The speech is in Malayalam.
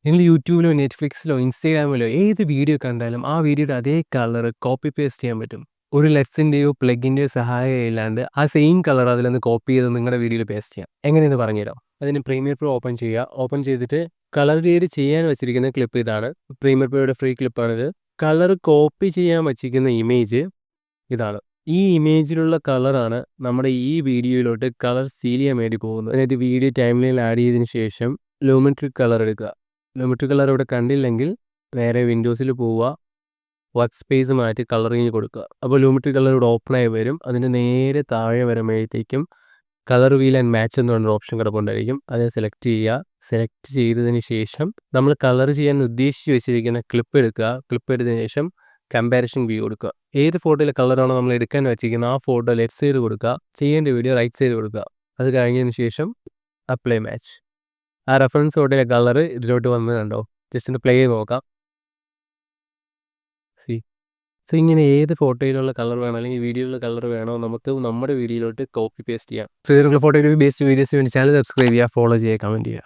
നിങ്ങൾ യൂട്യൂബിലോ, നെറ്റ്ഫ്ലിക്സിലോ, ഇൻസ്റ്റാഗ്രാമിലോ ഏത് വീഡിയോ കണ്ടാലും ആ വീഡിയോയുടെ അതേ കളർ കോപ്പി പേസ്റ്റ് ചെയ്യാൻ പറ്റും. ഒരു ലെറ്റ്സിൻ്റെയോ പ്ലഗിൻ്റെയോ സഹായം ഇല്ലാണ്ട് ആ സെയിം കളർ അതിലൊന്ന് കോപ്പി ചെയ്ത് നിങ്ങളുടെ വീഡിയോയിൽ പേസ്റ്റ് ചെയ്യാം. എങ്ങനെയെന്ന് പറഞ്ഞുതരാം. അതിന് പ്രീമിയർ പ്രോ ഓപ്പൺ ചെയ്യുക. ഓപ്പൺ ചെയ്തിട്ട് കളർ ഗ്രേഡ് ചെയ്യാൻ വെച്ചിരിക്കുന്ന ക്ലിപ്പ് ഇതാണ്. പ്രീമിയർ പ്രോയുടെ ഫ്രീ ക്ലിപ്പാണിത്. കളർ കോപ്പി ചെയ്യാൻ വച്ചിരിക്കുന്ന ഇമേജ് ഇതാണ്. ഈ ഇമേജിലുള്ള കളറാണ് നമ്മുടെ ഈ വീഡിയോയിലോട്ട് കളർ സീൽ ചെയ്യാൻ വേണ്ടി പോകുന്നത്. എന്നിട്ട് വീഡിയോ ടൈംലൈനിൽ ആഡ് ചെയ്തതിന് ശേഷം ലൂമെട്രിക് കളർ എടുക്കുക. ലൂമെട്രിക് കളർ ഇവിടെ കണ്ടില്ലെങ്കിൽ നേരെ വിൻഡോസിൽ പോവുക, വർക്ക് സ്പേസ് മാറ്റി കളറിങ് കൊടുക്കുക. അപ്പോൾ ലൂമെട്രിക് കളർ ഇവിടെ ഓപ്പൺ ആയി വരും. അതിൻ്റെ നേരെ താഴെ വരുമ്പോഴത്തേക്കും കളർ വീൽ ആൻഡ് മാച്ച് എന്ന് പറഞ്ഞൊരു ഓപ്ഷൻ കിടപ്പുണ്ടായിരിക്കും. അത് സെലക്ട് ചെയ്യുക. സെലക്ട് ചെയ്തതിന് ശേഷം നമ്മൾ കളർ ചെയ്യാൻ ഉദ്ദേശിച്ച് വെച്ചിരിക്കുന്ന ക്ലിപ്പ് എടുക്കുക. ക്ലിപ്പ് എടുത്തതിന് ശേഷം കമ്പാരിസൺ വ്യൂ കൊടുക്കുക. ഏത് ഫോട്ടോയിലെ കളറാണോ നമ്മൾ എടുക്കാൻ വെച്ചിരിക്കുന്നത് ആ ഫോട്ടോ ലെഫ്റ്റ് സൈഡ് കൊടുക്കുക. ചെയ്യേണ്ട വീഡിയോ റൈറ്റ് സൈഡ് കൊടുക്കുക. അത് കഴിഞ്ഞതിന് ശേഷം അപ്ലൈ മാച്ച്. ആ റെഫറൻസ് ഫോട്ടോയിലെ കളർ ഇതിലോട്ട് വന്ന് കണ്ടോ? ജസ്റ്റ് ഒന്ന് പ്ലേ ചെയ്ത് നോക്കാം. സോ ഇങ്ങനെ ഏത് ഫോട്ടോയിലുള്ള കളർ വേണോ അല്ലെങ്കിൽ വീഡിയോയിലുള്ള കളർ വേണോ നമുക്ക് നമ്മുടെ വീഡിയോയിലോട്ട് കോപ്പി പേസ്റ്റ് ചെയ്യാം. സോ ഇതിലുള്ള ഫോട്ടോഗ്രാഫി ബേസ്ഡ് വീഡിയോസ് വേണ്ടി ചാനൽ സബ്സ്ക്രൈബ് ചെയ്യുക, ഫോളോ ചെയ്യുക, കമൻറ്റ് ചെയ്യുക.